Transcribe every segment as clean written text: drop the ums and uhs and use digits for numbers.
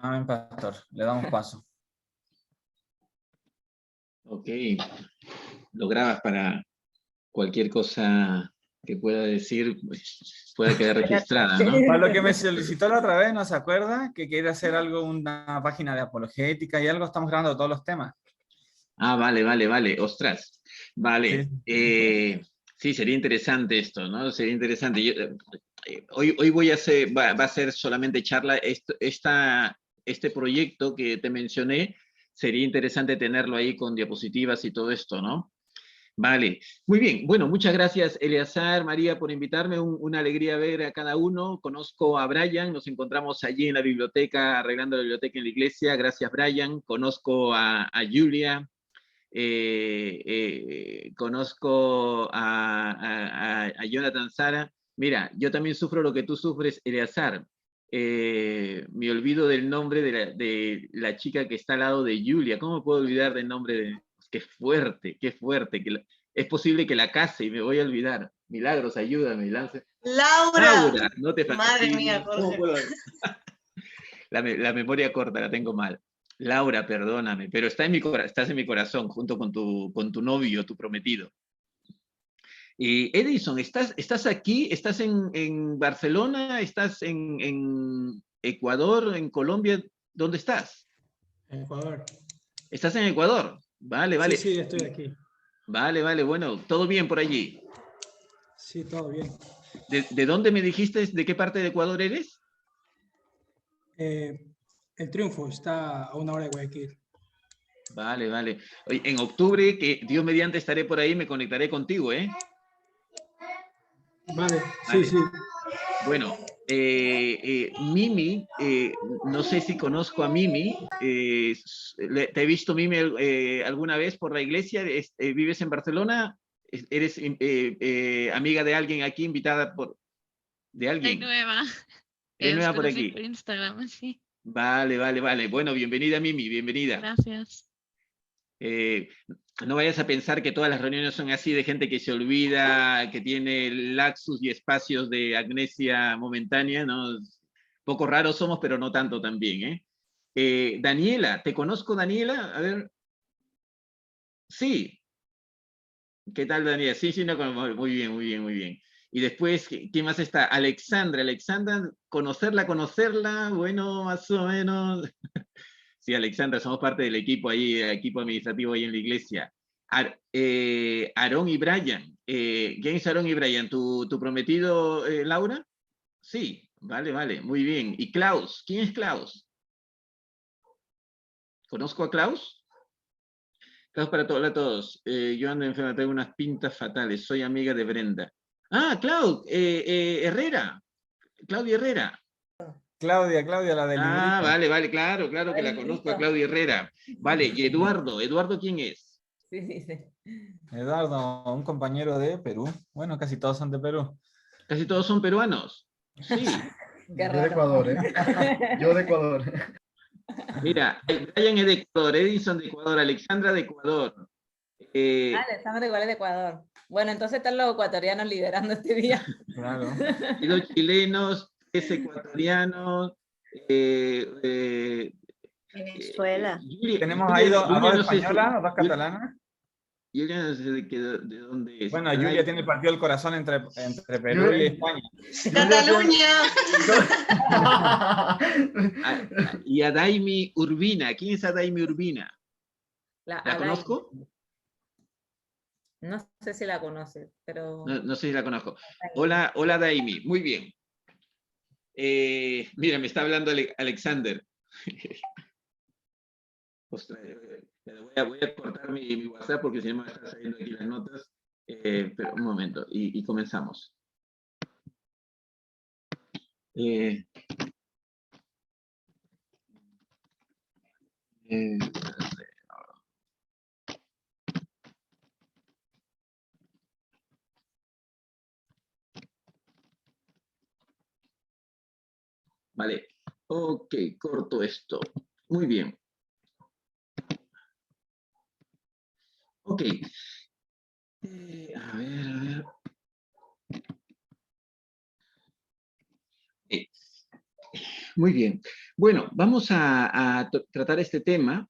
Amén, pastor. Le damos paso. Ok. Lo grabas para cualquier cosa que pueda decir, pues, pueda quedar registrada, ¿no? Para lo que me solicitó la otra vez, ¿no se acuerda? Que quiere hacer algo, una página de apologética y algo, estamos grabando todos los temas. Ah, vale. Ostras. Vale. Sí. Sí, sería interesante esto, ¿no? Sería interesante. Hoy voy a hacer, va a ser solamente charla. Este proyecto que te mencioné, sería interesante tenerlo ahí con diapositivas y todo esto, ¿no? Vale, muy bien. Bueno, muchas gracias, Eleazar, María, por invitarme. Una alegría ver a cada uno. Conozco a Brian, nos encontramos allí en la biblioteca, arreglando la biblioteca en la iglesia. Gracias, Brian. Conozco a Julia. Conozco a Jonathan Sara. Mira, yo también sufro lo que tú sufres, Eleazar. Me olvido del nombre de la chica que está al lado de Julia. ¿Cómo puedo olvidar del nombre de...? Qué fuerte, qué fuerte. Es posible que la case y me voy a olvidar. Milagros, ayúdame, lance. Laura. Laura, no te Madre fastidies. mía, Jorge. La memoria corta, la tengo mal. Laura, perdóname, pero estás en mi corazón junto con tu novio, tu prometido. Edison, ¿estás aquí? ¿Estás en Barcelona? ¿Estás en Ecuador? ¿En Colombia? ¿Dónde estás? En Ecuador. ¿Estás en Ecuador? Vale. Sí, estoy aquí. Vale, bueno, ¿todo bien por allí? Sí, todo bien. ¿De dónde me dijiste? ¿De qué parte de Ecuador eres? El Triunfo está a 1 hora de Guayaquil. Vale. Oye, en octubre, que Dios mediante estaré por ahí, me conectaré contigo, ¿eh? Vale, Vale. sí. Bueno, Mimi, no sé si conozco a Mimi. ¿Te he visto, Mimi, alguna vez por la iglesia? ¿Vives en Barcelona? ¿Eres amiga de alguien aquí, invitada de alguien? Soy nueva. ¿Eres nueva por Conocí aquí? por Instagram, sí. Vale. Bueno, bienvenida, Mimi, bienvenida. Gracias. No vayas a pensar que todas las reuniones son así, de gente que se olvida, que tiene lapsus y espacios de amnesia momentánea, ¿no? Poco raros somos, pero no tanto también, ¿eh? Daniela, ¿te conozco, Daniela? A ver. Sí. ¿Qué tal, Daniela? Sí, no, muy bien. Y después, ¿quién más está? Alexandra, conocerla, bueno, más o menos. Sí, Alexandra, somos parte del equipo ahí, equipo administrativo ahí en la iglesia. Aarón y Brian. ¿Quién es Aarón y Brian? ¿Tu prometido, Laura? Sí, vale, muy bien. ¿Y Klaus? ¿Quién es Klaus? ¿Conozco a Klaus? Klaus hola a todos. Yo ando enferma, tengo unas pintas fatales. Soy amiga de Brenda. Ah, Herrera. Claudia Herrera. Claudia, la del librito. Vale, claro que la conozco a Claudia Herrera. Vale, y ¿Eduardo quién es? Sí. Eduardo, un compañero de Perú. Bueno, casi todos son de Perú. Casi todos son peruanos. Sí. Yo de Ecuador, Yo de Ecuador. Mira, Brian es de Ecuador, Edison de Ecuador, Alexandra de Ecuador. Alexandra igual es de Ecuador. Bueno, entonces están los ecuatorianos liderando este día. Claro. Y 2 chilenos, 3 ecuatorianos. Venezuela. Tenemos ahí dos no sé españolas, dos catalanas. Julia no sé de dónde es. Bueno, Julia tiene partido el corazón entre Perú y España. Cataluña. Y Adaimi Urbina. ¿Quién es Adaimi Urbina? ¿La conozco? No sé si la conoce, pero... No sé si la conozco. Hola, Adaimi. Muy bien. Mira, me está hablando Alexander. Ostras, voy a cortar mi WhatsApp porque si no me están saliendo aquí las notas. Pero un momento, y comenzamos. Vale, ok, corto esto. Muy bien. Ok. A ver. Muy bien. Bueno, vamos a tratar este tema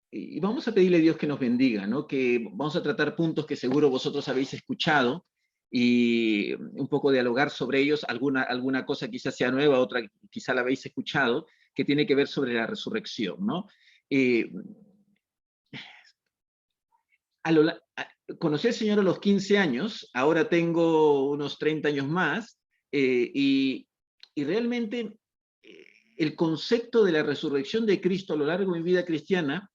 y vamos a pedirle a Dios que nos bendiga, ¿no? Que vamos a tratar puntos que seguro vosotros habéis escuchado y un poco dialogar sobre ellos, alguna cosa quizás sea nueva, otra quizá la habéis escuchado, que tiene que ver sobre la resurrección, ¿no? Conocí al Señor a los 15 años, ahora tengo unos 30 años más, y realmente el concepto de la resurrección de Cristo a lo largo de mi vida cristiana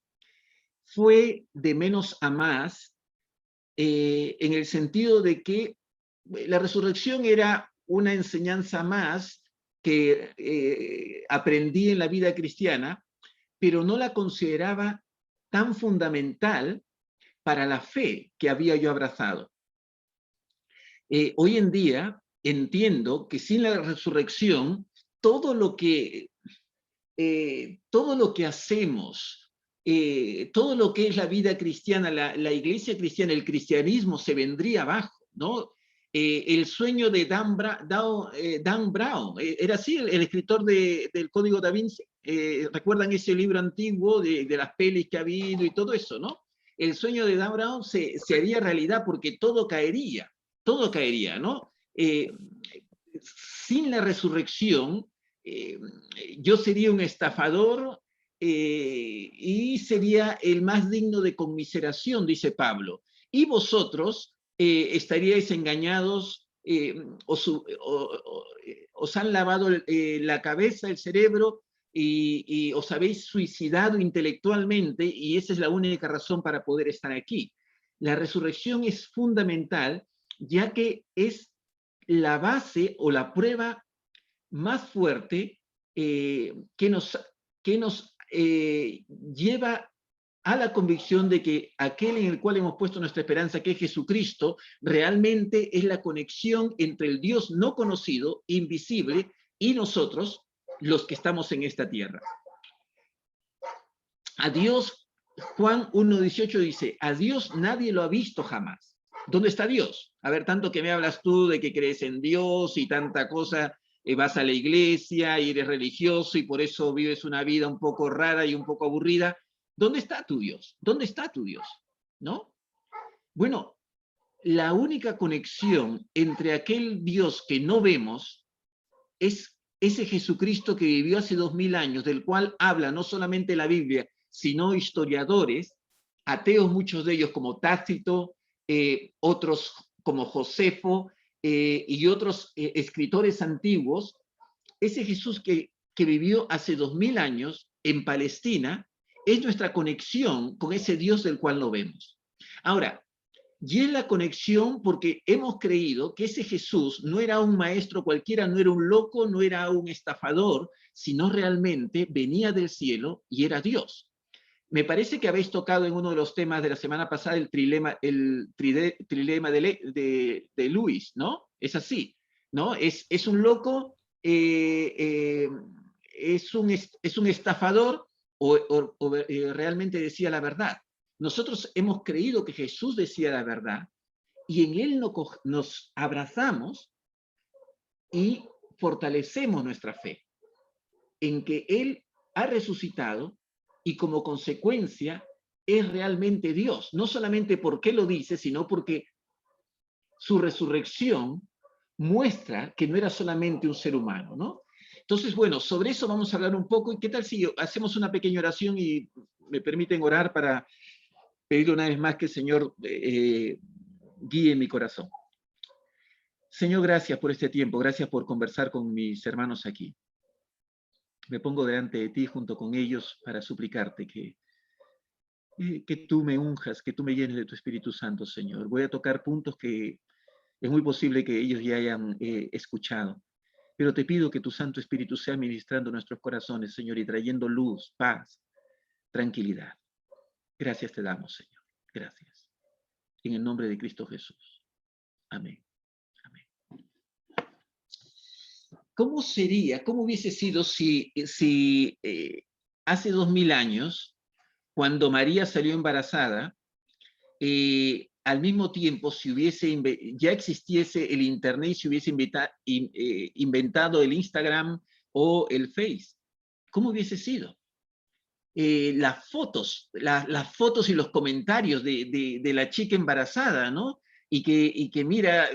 fue de menos a más, en el sentido de que la resurrección era una enseñanza más que aprendí en la vida cristiana, pero no la consideraba tan fundamental para la fe que había yo abrazado. Hoy en día entiendo que sin la resurrección, todo lo que hacemos, todo lo que es la vida cristiana, la iglesia cristiana, el cristianismo se vendría abajo, ¿no? El sueño de Dan Brown, era así el escritor del Código Da Vinci. ¿Recuerdan ese libro antiguo de las pelis que ha habido y todo eso, no? El sueño de Dan Brown se haría realidad porque todo caería, ¿no? Sin la resurrección, yo sería un estafador y sería el más digno de conmiseración, dice Pablo. Y vosotros estaríais engañados, os han lavado la cabeza, el cerebro, y os habéis suicidado intelectualmente, y esa es la única razón para poder estar aquí. La resurrección es fundamental, ya que es la base o la prueba más fuerte que nos lleva a la convicción de que aquel en el cual hemos puesto nuestra esperanza, que es Jesucristo, realmente es la conexión entre el Dios no conocido, invisible, y nosotros, los que estamos en esta tierra. A Dios, Juan 1:18 dice, a Dios nadie lo ha visto jamás. ¿Dónde está Dios? A ver, tanto que me hablas tú de que crees en Dios y tanta cosa, vas a la iglesia y eres religioso y por eso vives una vida un poco rara y un poco aburrida. ¿Dónde está tu Dios? ¿Dónde está tu Dios? ¿No? Bueno, la única conexión entre aquel Dios que no vemos es ese Jesucristo que vivió hace 2000 años, del cual habla no solamente la Biblia, sino historiadores, ateos muchos de ellos como Tácito, otros como Josefo y otros escritores antiguos. Ese Jesús que vivió hace 2000 años en Palestina es nuestra conexión con ese Dios del cual no vemos. Ahora, y es la conexión porque hemos creído que ese Jesús no era un maestro cualquiera, no era un loco, no era un estafador, sino realmente venía del cielo y era Dios. Me parece que habéis tocado en uno de los temas de la semana pasada el trilema de Lewis, ¿no? Es así, ¿no? Es un loco, es un estafador o realmente decía la verdad. Nosotros hemos creído que Jesús decía la verdad y en Él nos abrazamos y fortalecemos nuestra fe en que Él ha resucitado y como consecuencia es realmente Dios. No solamente porque lo dice, sino porque su resurrección muestra que no era solamente un ser humano, ¿no? Entonces, bueno, sobre eso vamos a hablar un poco. ¿Y qué tal si hacemos una pequeña oración y me permiten orar para pedirle una vez más que el Señor guíe mi corazón? Señor, gracias por este tiempo, gracias por conversar con mis hermanos aquí. Me pongo delante de ti junto con ellos para suplicarte que tú me unjas, que tú me llenes de tu Espíritu Santo, Señor. Voy a tocar puntos que es muy posible que ellos ya hayan escuchado, pero te pido que tu Santo Espíritu sea ministrando nuestros corazones, Señor, y trayendo luz, paz, tranquilidad. Gracias te damos, Señor. Gracias. En el nombre de Cristo Jesús. Amén. Amén. ¿Cómo sería, cómo hubiese sido si hace 2000 años, cuando María salió embarazada, al mismo tiempo, si ya existiese el Internet, si hubiese inventado el Instagram, o el Face. ¿Cómo hubiese sido? Las fotos y los comentarios de la chica embarazada, ¿no? Y que mira,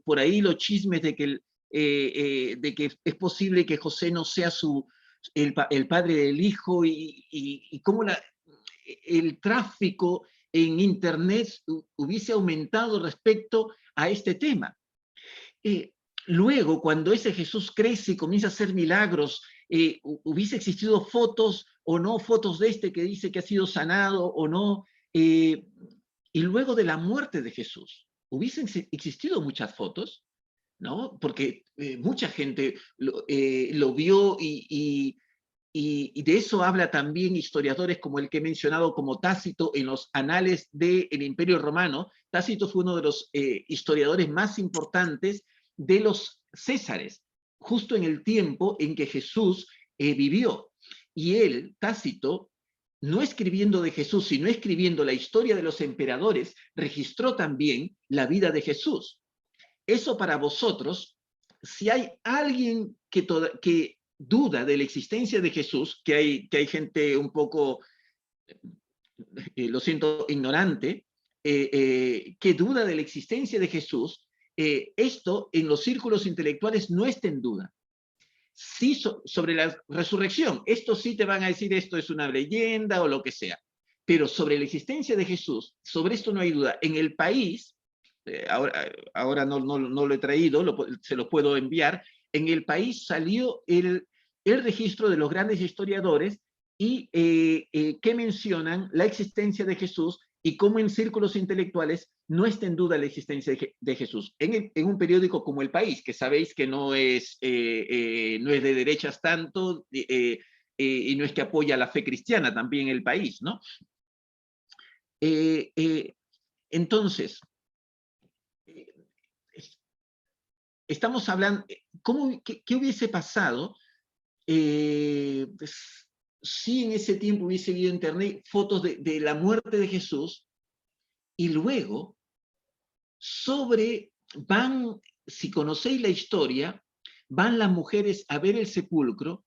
por ahí los chismes de que es posible que José no sea el padre del hijo, y cómo el tráfico en Internet hubiese aumentado respecto a este tema. Luego, cuando ese Jesús crece y comienza a hacer milagros, hubiese existido fotos o no fotos de este que dice que ha sido sanado o no. Y luego de la muerte de Jesús, hubiesen existido muchas fotos, ¿no? Porque mucha gente lo vio, y de eso habla también historiadores como el que he mencionado, como Tácito, en los anales del Imperio Romano. Tácito fue uno de los historiadores más importantes de los Césares, justo en el tiempo en que Jesús vivió. Y él, Tácito, no escribiendo de Jesús, sino escribiendo la historia de los emperadores, registró también la vida de Jesús. Eso para vosotros, si hay alguien que duda de la existencia de Jesús, que hay gente un poco, lo siento, ignorante, que duda de la existencia de Jesús, esto en los círculos intelectuales no está en duda. Sí, sobre la resurrección, esto sí te van a decir esto es una leyenda o lo que sea, pero sobre la existencia de Jesús, sobre esto no hay duda. En el país, ahora no lo he traído, se lo puedo enviar, en el país salió el registro de los grandes historiadores y que mencionan la existencia de Jesús y cómo en círculos intelectuales no está en duda la existencia de Jesús. En un periódico como El País, que sabéis que no es de derechas tanto, y no es que apoya la fe cristiana, también El País, ¿no? Entonces, estamos hablando, ¿qué hubiese pasado si en ese tiempo hubiese habido internet, fotos de la muerte de Jesús, y luego si conocéis la historia, van las mujeres a ver el sepulcro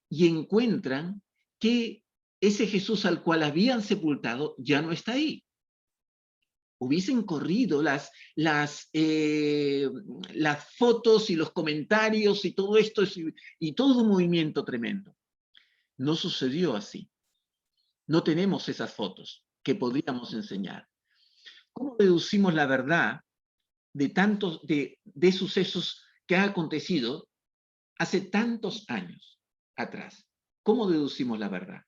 y encuentran que ese Jesús al cual habían sepultado ya no está ahí? Hubiesen corrido las fotos y los comentarios y todo esto, y todo un movimiento tremendo. No sucedió así. No tenemos esas fotos que podríamos enseñar. ¿Cómo deducimos la verdad de tantos de sucesos que han acontecido hace tantos años atrás? ¿Cómo deducimos la verdad?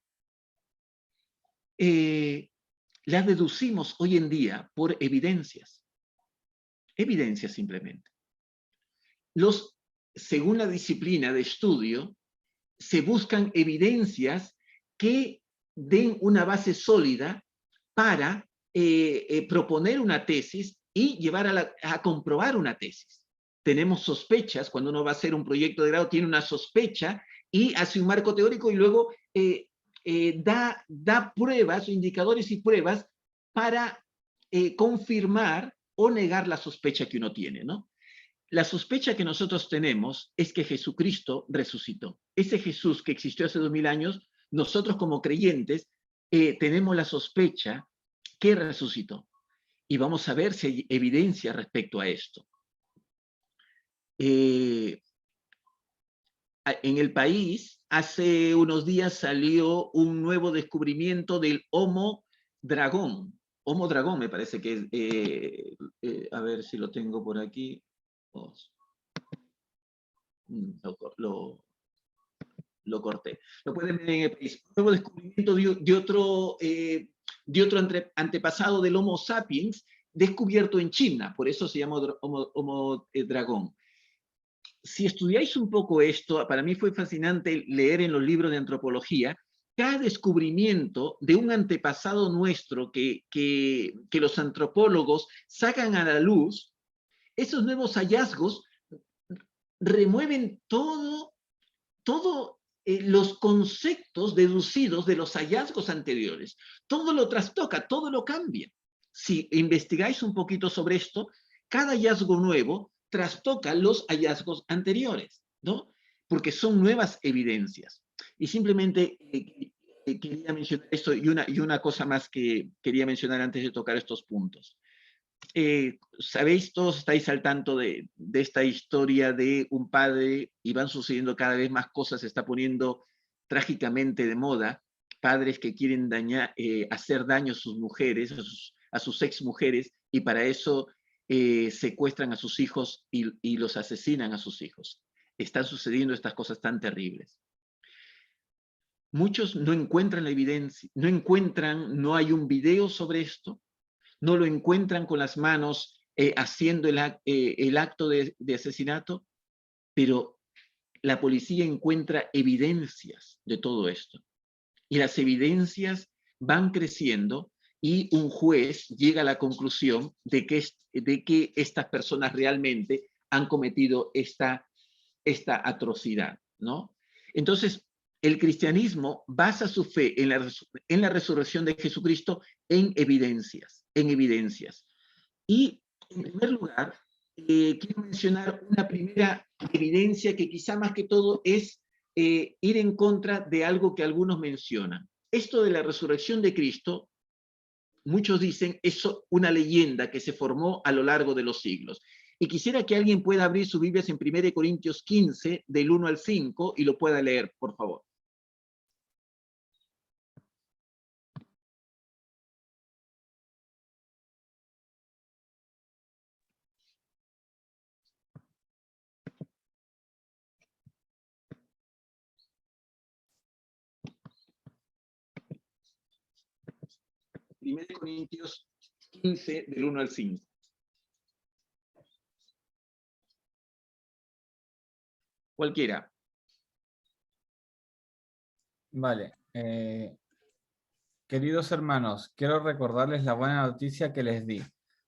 La deducimos hoy en día por evidencias. Evidencias simplemente. Según la disciplina de estudio, se buscan evidencias que den una base sólida para proponer una tesis y llevar a comprobar una tesis. Tenemos sospechas, cuando uno va a hacer un proyecto de grado, tiene una sospecha y hace un marco teórico y luego da pruebas, indicadores y pruebas para confirmar o negar la sospecha que uno tiene, ¿no? La sospecha que nosotros tenemos es que Jesucristo resucitó. Ese Jesús que existió hace 2000 años, nosotros como creyentes tenemos la sospecha que resucitó. Y vamos a ver si hay evidencia respecto a esto. En El País, hace unos días salió un nuevo descubrimiento del Homo dragón. Homo dragón me parece que es, a ver si lo tengo por aquí. Lo corté. Lo pueden ver en El País. Un nuevo descubrimiento de otro antepasado del Homo sapiens, descubierto en China, por eso se llama Homo dragón. Si estudiáis un poco esto, para mí fue fascinante leer en los libros de antropología cada descubrimiento de un antepasado nuestro que los antropólogos sacan a la luz. Esos nuevos hallazgos remueven todos los conceptos deducidos de los hallazgos anteriores. Todo lo trastoca, todo lo cambia. Si investigáis un poquito sobre esto, cada hallazgo nuevo trastoca los hallazgos anteriores, ¿no? porque son nuevas evidencias. Y simplemente quería mencionar esto y una cosa más que quería mencionar antes de tocar estos puntos. Sabéis, todos estáis al tanto de esta historia de un padre, y van sucediendo cada vez más cosas, se está poniendo trágicamente de moda, padres que quieren hacer daño a sus mujeres, a sus exmujeres, y para eso secuestran a sus hijos y los asesinan a sus hijos. Están sucediendo estas cosas tan terribles. Muchos no encuentran la evidencia, no hay un video sobre esto, no lo encuentran con las manos haciendo el acto de asesinato, pero la policía encuentra evidencias de todo esto. Y las evidencias van creciendo y un juez llega a la conclusión de que estas personas realmente han cometido esta atrocidad, ¿no? Entonces, el cristianismo basa su fe en la resurrección de Jesucristo en evidencias. Y, en primer lugar, quiero mencionar una primera evidencia que quizá más que todo es ir en contra de algo que algunos mencionan. Esto de la resurrección de Cristo, muchos dicen, es una leyenda que se formó a lo largo de los siglos. Y quisiera que alguien pueda abrir sus Biblias en 1 Corintios 15, del 1 al 5, y lo pueda leer, por favor. Primero Corintios 15, del 1 al 5. Cualquiera. Vale. Queridos hermanos, quiero recordarles la buena noticia que les di.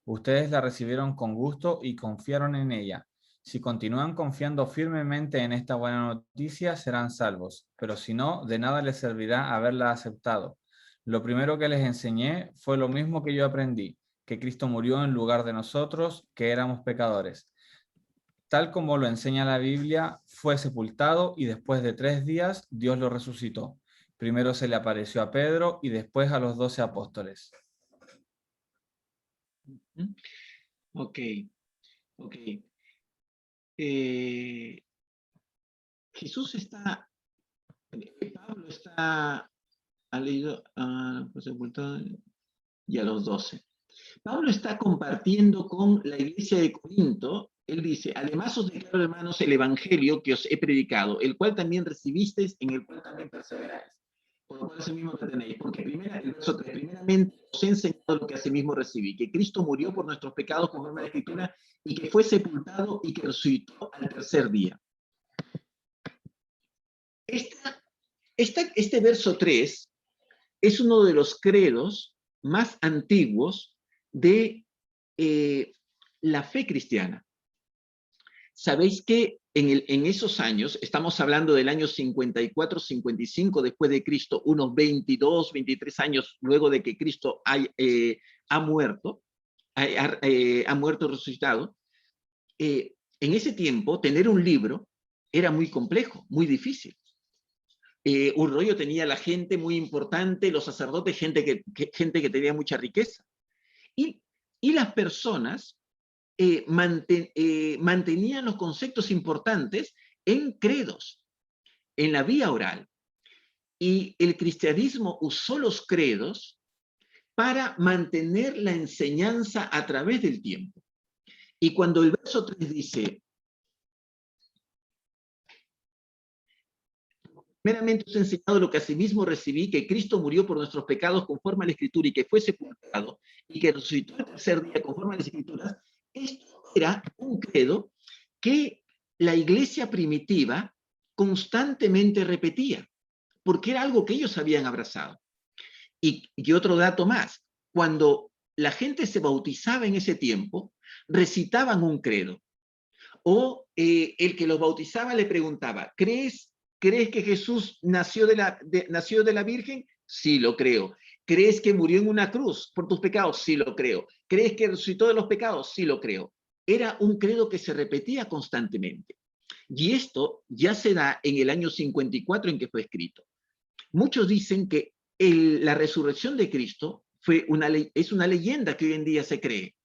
Ustedes la recibieron con gusto y confiaron en ella. Si continúan confiando firmemente en esta buena noticia, serán salvos. Pero si no, de nada les servirá haberla aceptado. Lo primero que les enseñé fue lo mismo que yo aprendí, que Cristo murió en lugar de nosotros, que éramos pecadores. Tal como lo enseña la Biblia, fue sepultado y después de 3 días Dios lo resucitó. Primero se le apareció a Pedro y después a los 12 apóstoles. Ok. Jesús está, Pablo ha leído fue sepultado y a los 12. Pablo está compartiendo con la iglesia de Corinto. Él dice, además os declaro, hermanos, el evangelio que os he predicado, el cual también recibisteis, en el cual también perseveráis. Por lo cual asimismo que tenéis, porque el verso 3, primeramente os he enseñado lo que asimismo recibí, que Cristo murió por nuestros pecados conforme a la Escritura, y que fue sepultado y que resucitó al tercer día. Este verso 3 es uno de los credos más antiguos de la fe cristiana. Sabéis que en esos años, estamos hablando del año 54-55 después de Cristo, unos 22, 23 años luego de que Cristo ha muerto y resucitado, en ese tiempo tener un libro era muy complejo, muy difícil. Un rollo tenía la gente muy importante, los sacerdotes, gente que tenía mucha riqueza. Y las personas mantenían los conceptos importantes en credos, en la vía oral. Y el cristianismo usó los credos para mantener la enseñanza a través del tiempo. Y cuando el verso 3 dice, primeramente os he enseñado lo que asimismo recibí, que Cristo murió por nuestros pecados conforme a la Escritura y que fue sepultado y que resucitó el tercer día conforme a las Escrituras. Esto era un credo que la iglesia primitiva constantemente repetía, porque era algo que ellos habían abrazado. Y otro dato más, cuando la gente se bautizaba en ese tiempo, recitaban un credo. O el que los bautizaba le preguntaba, ¿crees que Jesús nació de la Virgen? Sí, lo creo. ¿Crees que murió en una cruz por tus pecados? Sí, lo creo. ¿Crees que resucitó de los pecados? Sí, lo creo. Era un credo que se repetía constantemente. Y esto ya se da en el año 54 en que fue escrito. Muchos dicen que la resurrección de Cristo es una leyenda que hoy en día se cree.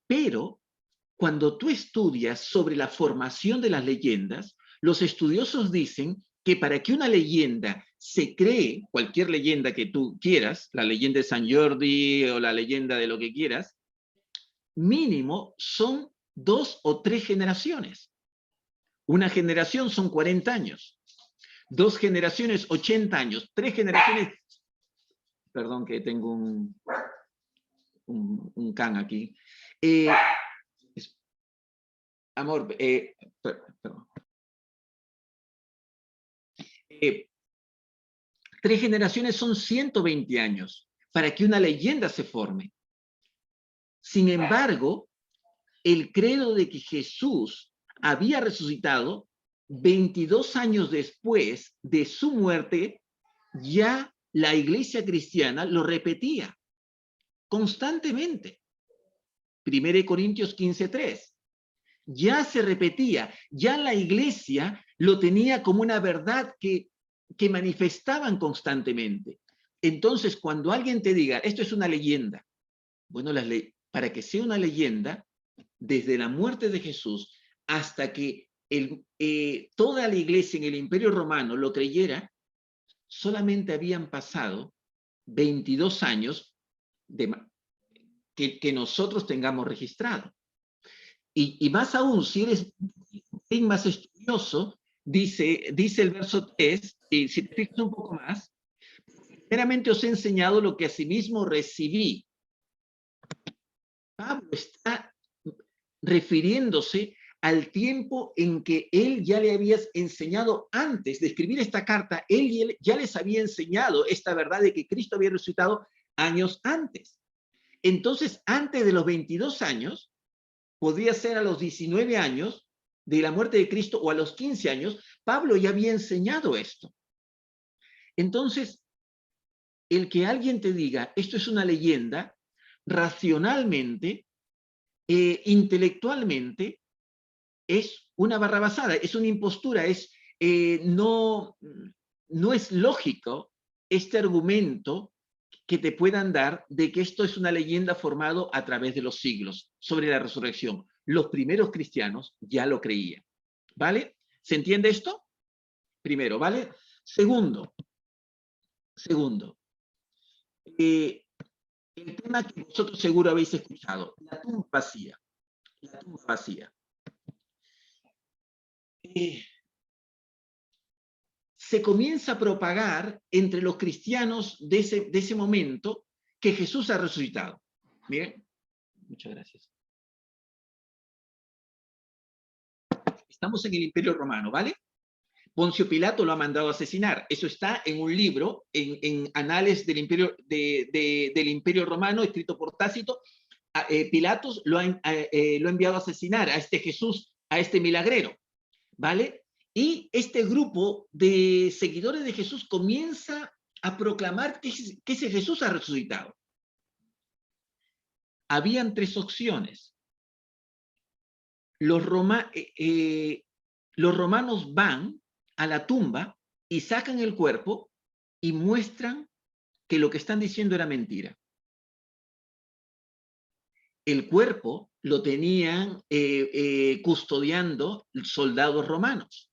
Pero cuando tú estudias sobre la formación de las leyendas, los estudiosos dicen que para que una leyenda se cree, cualquier leyenda que tú quieras, la leyenda de San Jordi o la leyenda de lo que quieras, mínimo son 2 o 3 generaciones. Una generación son 40 años. 2 generaciones, 80 años. 3 generaciones... Perdón que tengo un can aquí. Amor, perdón. 3 generaciones son 120 años para que una leyenda se forme. Sin embargo, el credo de que Jesús había resucitado 22 años después de su muerte, ya la iglesia cristiana lo repetía constantemente. 1 Corintios 15:3. Ya se repetía, ya la iglesia lo tenía como una verdad que manifestaban constantemente. Entonces, cuando alguien te diga, esto es una leyenda, bueno, para que sea una leyenda, desde la muerte de Jesús hasta que toda la iglesia en el Imperio Romano lo creyera, solamente habían pasado 22 años que nosotros tengamos registrado. Y más aún, si eres más estudioso, dice el verso 3, y si te fijas un poco más, primeramente os he enseñado lo que asimismo recibí. Pablo está refiriéndose al tiempo en que él ya le había enseñado antes de escribir esta carta, él ya les había enseñado esta verdad de que Cristo había resucitado años antes. Entonces, antes de los 22 años, podría ser a los 19 años de la muerte de Cristo o a los 15 años, Pablo ya había enseñado esto. Entonces, el que alguien te diga, esto es una leyenda, racionalmente, intelectualmente, es una barrabasada, es una impostura, no es lógico este argumento que te puedan dar de que esto es una leyenda formado a través de los siglos sobre la resurrección. Los primeros cristianos ya lo creían. ¿Vale? ¿Se entiende esto? Primero, ¿vale? Segundo, el tema que vosotros seguro habéis escuchado, la tumba vacía. La tumba vacía. Se comienza a propagar entre los cristianos de ese momento que Jesús ha resucitado. Miren, muchas gracias. Estamos en el Imperio Romano, ¿vale? Poncio Pilato lo ha mandado a asesinar. Eso está en un libro, en Anales del Imperio Romano, escrito por Tácito. Pilatos lo ha enviado a asesinar a este Jesús, a este milagrero, ¿vale? Y este grupo de seguidores de Jesús comienza a proclamar que ese Jesús ha resucitado. Habían 3 opciones. Los romanos van a la tumba y sacan el cuerpo y muestran que lo que están diciendo era mentira. El cuerpo lo tenían custodiando soldados romanos.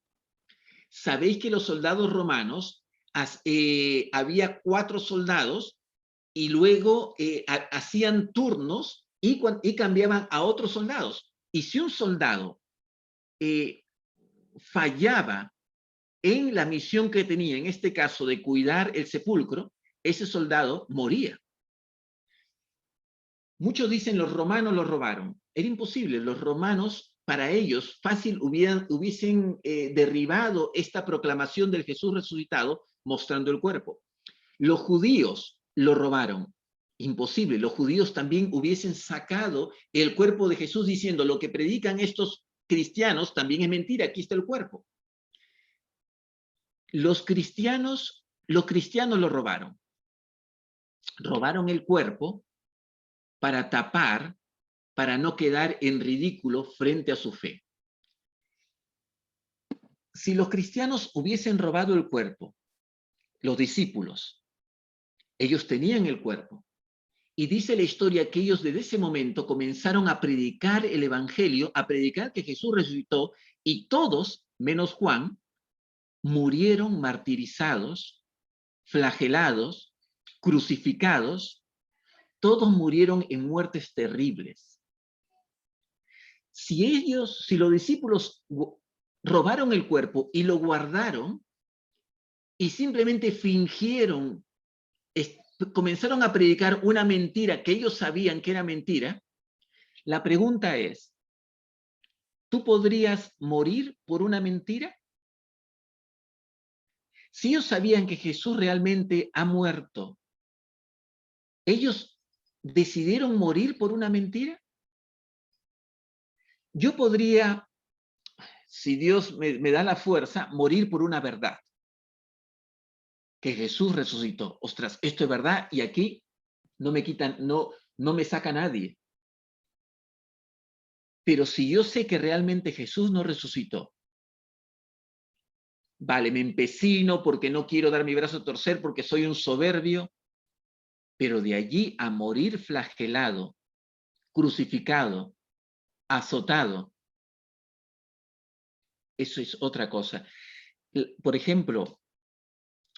Sabéis que los soldados romanos, había 4 soldados y luego hacían turnos y cambiaban a otros soldados. Y si un soldado fallaba en la misión que tenía, en este caso de cuidar el sepulcro, ese soldado moría. Muchos dicen los romanos lo robaron. Era imposible. Los romanos, para ellos, fácil hubiesen derribado esta proclamación del Jesús resucitado mostrando el cuerpo. Los judíos lo robaron. Imposible. Los judíos también hubiesen sacado el cuerpo de Jesús diciendo lo que predican estos cristianos también es mentira, aquí está el cuerpo. Los cristianos lo robaron. Robaron el cuerpo para tapar, para no quedar en ridículo frente a su fe. si los cristianos hubiesen robado el cuerpo, los discípulos, ellos tenían el cuerpo. Y dice la historia que ellos desde ese momento comenzaron a predicar el evangelio, a predicar que Jesús resucitó, y todos, menos Juan, murieron martirizados, flagelados, crucificados, todos murieron en muertes terribles. Si los discípulos robaron el cuerpo y lo guardaron y simplemente fingieron, comenzaron a predicar una mentira que ellos sabían que era mentira, la pregunta es, ¿tú podrías morir por una mentira? Si ellos sabían que Jesús realmente ha muerto, ¿ellos decidieron morir por una mentira? Yo podría, si Dios me da la fuerza, morir por una verdad. Que Jesús resucitó. Ostras, esto es verdad y aquí no me quitan, no me saca nadie. Pero si yo sé que realmente Jesús no resucitó, vale, me empecino porque no quiero dar mi brazo a torcer porque soy un soberbio, pero de allí a morir flagelado, crucificado, azotado, eso es otra cosa. Por ejemplo,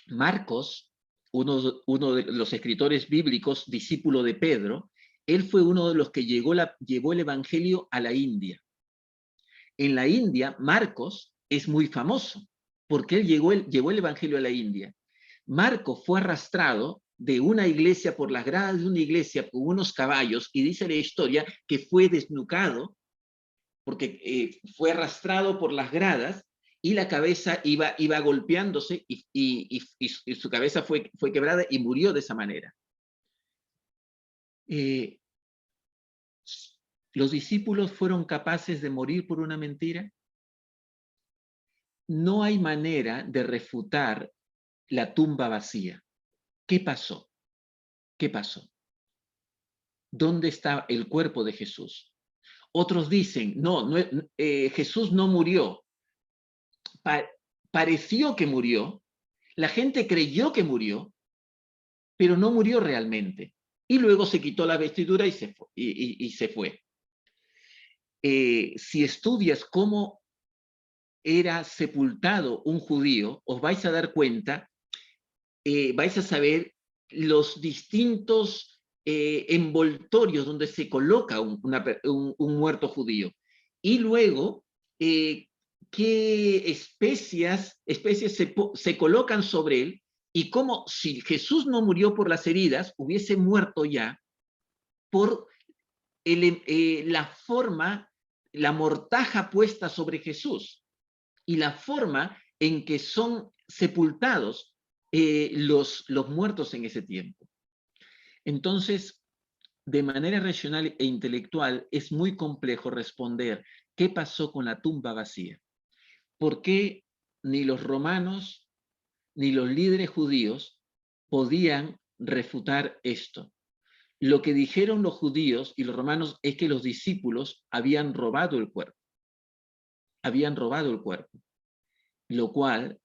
Marcos, uno de los escritores bíblicos, discípulo de Pedro, él fue uno de los que llevó el evangelio a la India. En la India, Marcos es muy famoso, porque él llevó el evangelio a la India. Marcos fue arrastrado de una iglesia por las gradas de una iglesia con unos caballos, y dice la historia que fue desnucado, porque fue arrastrado por las gradas, y la cabeza iba golpeándose y su cabeza fue quebrada y murió de esa manera. ¿Los discípulos fueron capaces de morir por una mentira? No hay manera de refutar la tumba vacía. ¿Qué pasó? ¿Qué pasó? ¿Dónde está el cuerpo de Jesús? Otros dicen, Jesús no murió. Pareció que murió, la gente creyó que murió, pero no murió realmente. Y luego se quitó la vestidura y se fue. Si estudias cómo era sepultado un judío, os vais a dar cuenta, vais a saber los distintos envoltorios donde se coloca un muerto judío. Y luego, qué especias se colocan sobre él, y como si Jesús no murió por las heridas, hubiese muerto ya por la forma, la mortaja puesta sobre Jesús y la forma en que son sepultados los muertos en ese tiempo. Entonces, de manera racional e intelectual, es muy complejo responder qué pasó con la tumba vacía. ¿Por qué ni los romanos ni los líderes judíos podían refutar esto? Lo que dijeron los judíos y los romanos es que los discípulos habían robado el cuerpo. Habían robado el cuerpo. Lo cual,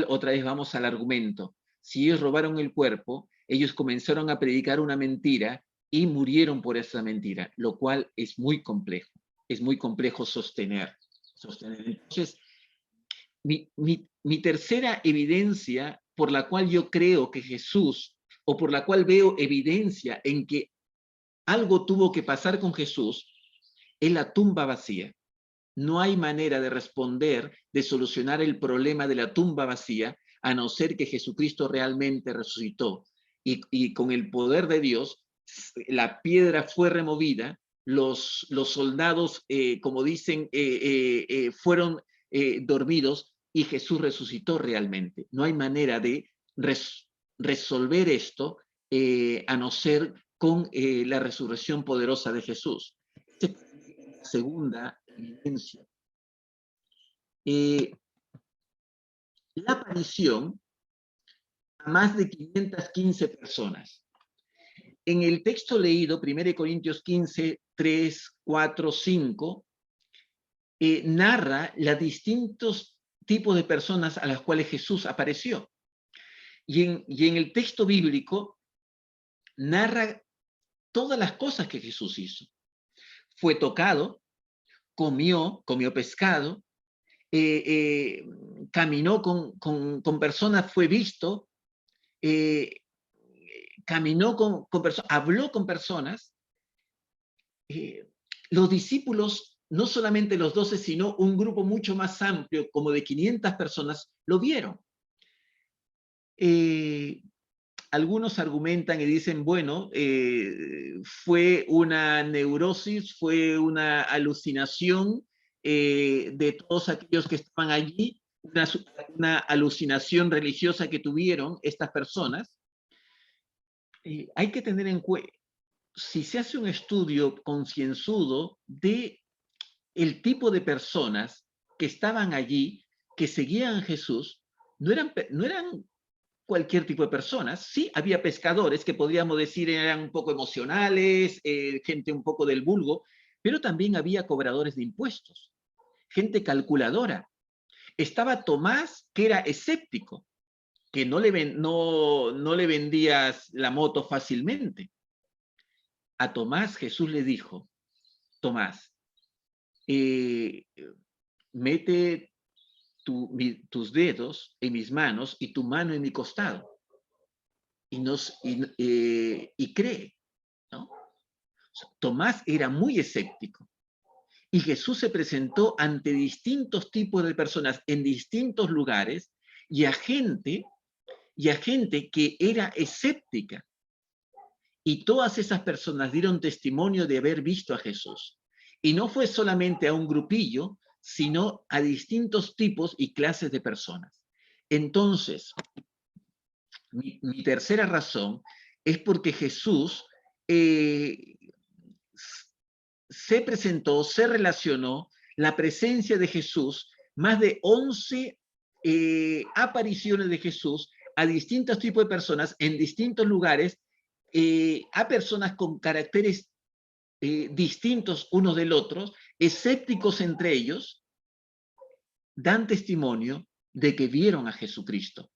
otra vez vamos al argumento. Si ellos robaron el cuerpo, ellos comenzaron a predicar una mentira y murieron por esa mentira, lo cual es muy complejo. Es muy complejo sostener. Entonces, mi tercera evidencia por la cual yo creo que Jesús, o por la cual veo evidencia en que algo tuvo que pasar con Jesús, es la tumba vacía. No hay manera de responder, de solucionar el problema de la tumba vacía, a no ser que Jesucristo realmente resucitó. Y con el poder de Dios, la piedra fue removida, los soldados, como dicen, fueron dormidos, y Jesús resucitó realmente. No hay manera de resolver esto a no ser con la resurrección poderosa de Jesús. Segunda evidencia. La aparición a más de 515 personas. En el texto leído, 1 Corintios 15, 3, 4, 5, narra los distintos tipos de personas a las cuales Jesús apareció. Y en el texto bíblico narra todas las cosas que Jesús hizo. Fue tocado, comió pescado, caminó con personas, fue visto, caminó con personas, habló con personas. Los discípulos, no solamente los 12, sino un grupo mucho más amplio, como de 500 personas, lo vieron. Algunos argumentan y dicen, bueno, fue una neurosis, fue una alucinación de todos aquellos que estaban allí, una alucinación religiosa que tuvieron estas personas. Hay que tener en cuenta, si se hace un estudio concienzudo de el tipo de personas que estaban allí, que seguían a Jesús, no eran cualquier tipo de personas. Sí, había pescadores que podríamos decir eran un poco emocionales, gente un poco del vulgo, pero también había cobradores de impuestos, gente calculadora. Estaba Tomás, que era escéptico, que no le vendías la moto fácilmente. A Tomás Jesús le dijo, Tomás, mete tus dedos en mis manos y tu mano en mi costado y cree, ¿no? Tomás era muy escéptico y Jesús se presentó ante distintos tipos de personas en distintos lugares y a gente que era escéptica, y todas esas personas dieron testimonio de haber visto a Jesús. Y no fue solamente a un grupillo, sino a distintos tipos y clases de personas. Entonces, mi tercera razón es porque Jesús se presentó, se relacionó, la presencia de Jesús, más de 11 apariciones de Jesús a distintos tipos de personas en distintos lugares, a personas con caracteres distintos unos del otro, escépticos entre ellos, dan testimonio de que vieron a Jesucristo.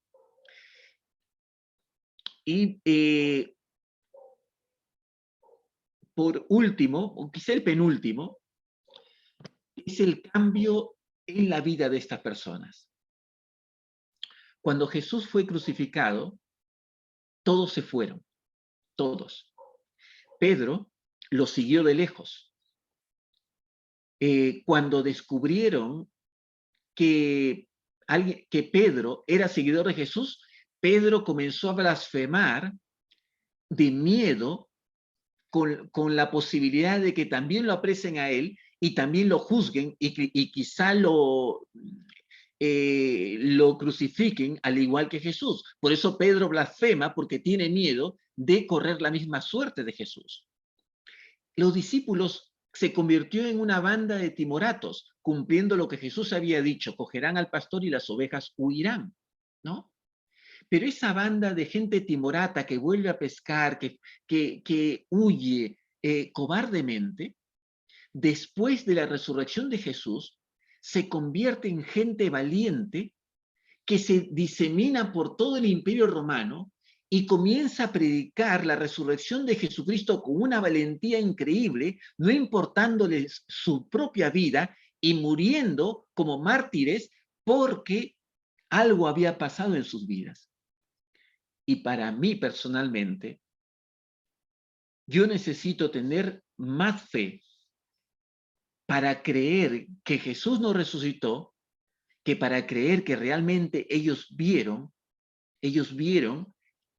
Y por último, o quizá el penúltimo, es el cambio en la vida de estas personas. Cuando Jesús fue crucificado, todos se fueron, todos. Pedro lo siguió de lejos. Cuando descubrieron que Pedro era seguidor de Jesús, Pedro comenzó a blasfemar de miedo con la posibilidad de que también lo apresen a él y también lo juzguen y quizá lo crucifiquen al igual que Jesús. Por eso Pedro blasfema, porque tiene miedo de correr la misma suerte de Jesús. Los discípulos se convirtió en una banda de timoratos, cumpliendo lo que Jesús había dicho: cogerán al pastor y las ovejas huirán, ¿no? Pero esa banda de gente timorata que vuelve a pescar, que huye cobardemente, después de la resurrección de Jesús, se convierte en gente valiente que se disemina por todo el Imperio Romano y comienza a predicar la resurrección de Jesucristo con una valentía increíble, no importándoles su propia vida y muriendo como mártires porque algo había pasado en sus vidas. Y para mí personalmente, yo necesito tener más fe para creer que Jesús no resucitó, que para creer que realmente ellos vieron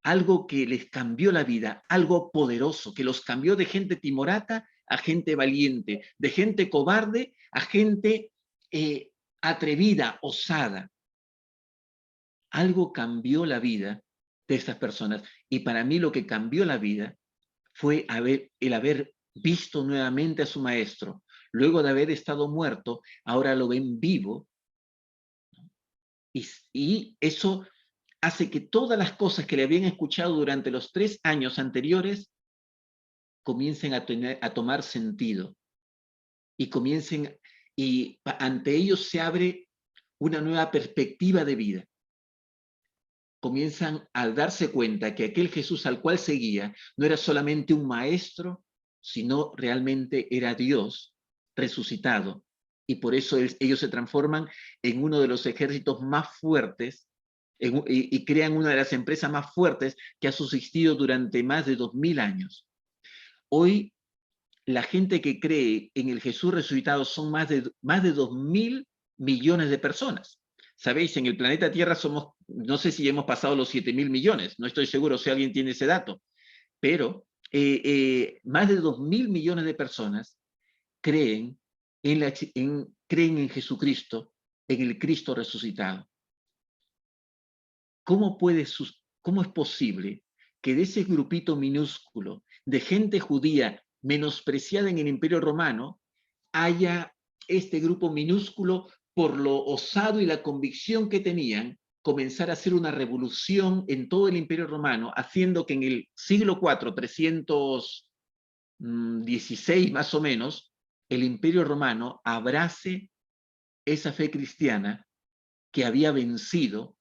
algo que les cambió la vida, algo poderoso, que los cambió de gente timorata a gente valiente, de gente cobarde a gente atrevida, osada. Algo cambió la vida de estas personas. Y para mí lo que cambió la vida fue el haber visto nuevamente a su maestro. Luego de haber estado muerto, ahora lo ven vivo. Y eso hace que todas las cosas que le habían escuchado durante los 3 años anteriores comiencen a tomar sentido. Y comiencen y ante ellos se abre una nueva perspectiva de vida. Comienzan a darse cuenta que aquel Jesús al cual seguía no era solamente un maestro, sino realmente era Dios resucitado. Y por eso ellos se transforman en uno de los ejércitos más fuertes y crean una de las empresas más fuertes que ha subsistido durante más de 2000 años. Hoy, la gente que cree en el Jesús resucitado son más de 2000 millones de personas. Sabéis, en el planeta Tierra somos, no sé si hemos pasado los 7000 millones, no estoy seguro si alguien tiene ese dato, pero más de 2000 millones de personas creen creen en Jesucristo, en el Cristo resucitado. ¿Cómo es posible que de ese grupito minúsculo de gente judía menospreciada en el Imperio Romano haya este grupo minúsculo, por lo osado y la convicción que tenían, comenzar a hacer una revolución en todo el Imperio Romano, haciendo que en el siglo IV, 316 más o menos, el Imperio Romano abrace esa fe cristiana que había vencido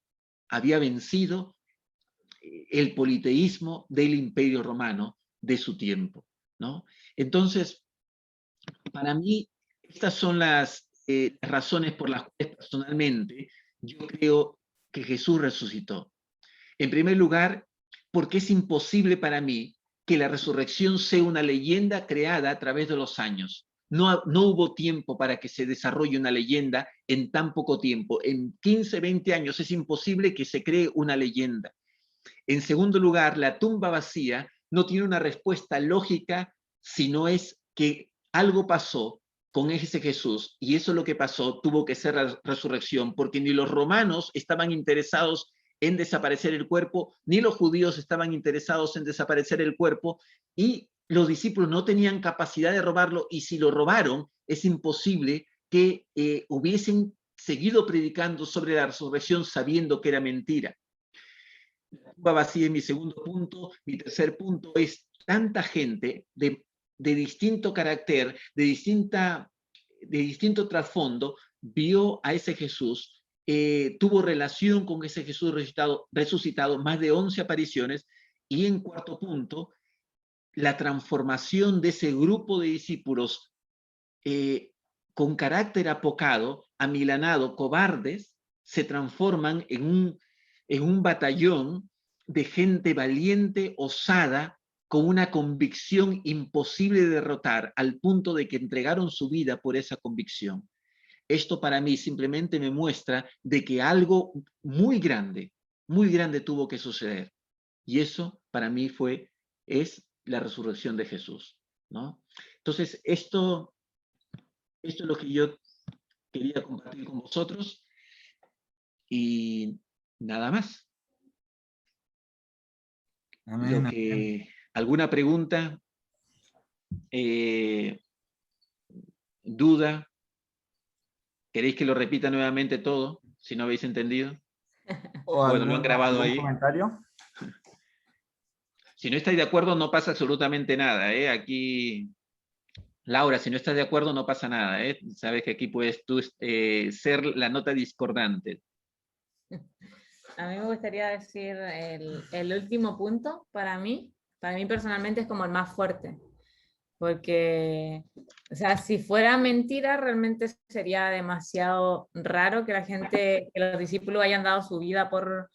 el politeísmo del Imperio Romano de su tiempo, ¿no? Entonces, para mí, estas son las razones por las cuales personalmente yo creo que Jesús resucitó. En primer lugar, porque es imposible para mí que la resurrección sea una leyenda creada a través de los años. No hubo tiempo para que se desarrolle una leyenda en tan poco tiempo. En 15, 20 años es imposible que se cree una leyenda. En segundo lugar, la tumba vacía no tiene una respuesta lógica, sino es que algo pasó con ese Jesús, y eso es lo que pasó, tuvo que ser la resurrección, porque ni los romanos estaban interesados en desaparecer el cuerpo, ni los judíos estaban interesados en desaparecer el cuerpo, y los discípulos no tenían capacidad de robarlo, y si lo robaron, es imposible que hubiesen seguido predicando sobre la resurrección sabiendo que era mentira. La tumba vacía es mi segundo punto. Mi tercer punto es tanta gente de distinto carácter, de distinto trasfondo, vio a ese Jesús, tuvo relación con ese Jesús resucitado, más de 11 apariciones. Y en cuarto punto, la transformación de ese grupo de discípulos con carácter apocado, amilanado, cobardes, se transforman en un batallón de gente valiente, osada, con una convicción imposible de derrotar, al punto de que entregaron su vida por esa convicción. Esto para mí simplemente me muestra de que algo muy grande tuvo que suceder. Y eso para mí es la resurrección de Jesús, ¿no? Entonces, esto es lo que yo quería compartir con vosotros y nada más. Amén. ¿Alguna pregunta? ¿Duda? ¿Queréis que lo repita nuevamente todo, si no habéis entendido? Bueno, lo han grabado ahí. ¿Comentario? Si no estáis de acuerdo, no pasa absolutamente nada, ¿eh? Aquí, Laura, si no estás de acuerdo, no pasa nada, ¿eh? Sabes que aquí puedes tú ser la nota discordante. A mí me gustaría decir el último punto, para mí personalmente es como el más fuerte, porque, o sea, si fuera mentira, realmente sería demasiado raro que que los discípulos hayan dado su vida por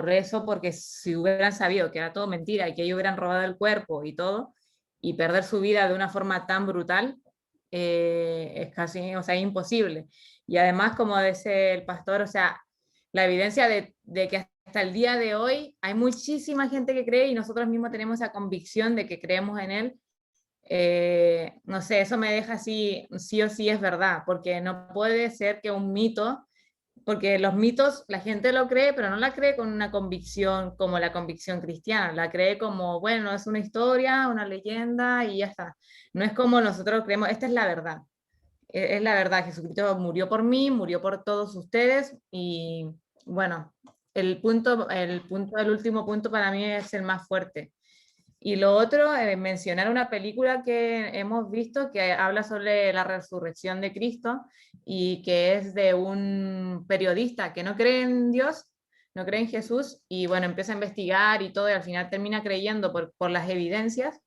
eso, porque si hubieran sabido que era todo mentira y que ellos hubieran robado el cuerpo y todo, y perder su vida de una forma tan brutal, es casi, o sea, imposible. Y además, como dice el pastor, o sea, la evidencia de que hasta el día de hoy hay muchísima gente que cree y nosotros mismos tenemos esa convicción de que creemos en él. No sé, eso me deja así, sí o sí es verdad, porque no puede ser que un mito, porque los mitos la gente lo cree, pero no la cree con una convicción como la convicción cristiana, la cree como, bueno, es una historia, una leyenda y ya está. No es como nosotros creemos, esta es la verdad. Es la verdad, Jesucristo murió por mí, murió por todos ustedes y bueno, el último punto para mí es el más fuerte. Y lo otro, mencionar una película que hemos visto que habla sobre la resurrección de Cristo y que es de un periodista que no cree en Dios, no cree en Jesús, y bueno, empieza a investigar y todo, y al final termina creyendo por las evidencias.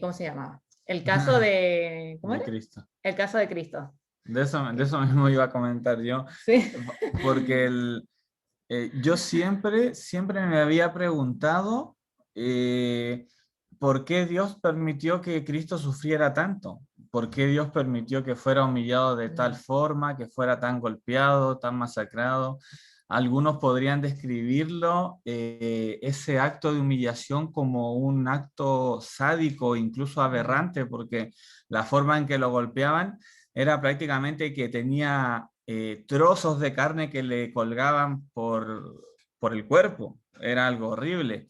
¿Cómo se llamaba? El caso de... ¿Cómo De era? Cristo. El caso de Cristo. De eso mismo iba a comentar yo, Sí. porque yo siempre me había preguntado por qué Dios permitió que Cristo sufriera tanto, por qué Dios permitió que fuera humillado de tal forma, que fuera tan golpeado, tan masacrado. Algunos podrían describirlo, ese acto de humillación, como un acto sádico, incluso aberrante, porque la forma en que lo golpeaban era prácticamente que tenía trozos de carne que le colgaban por el cuerpo. Era algo horrible,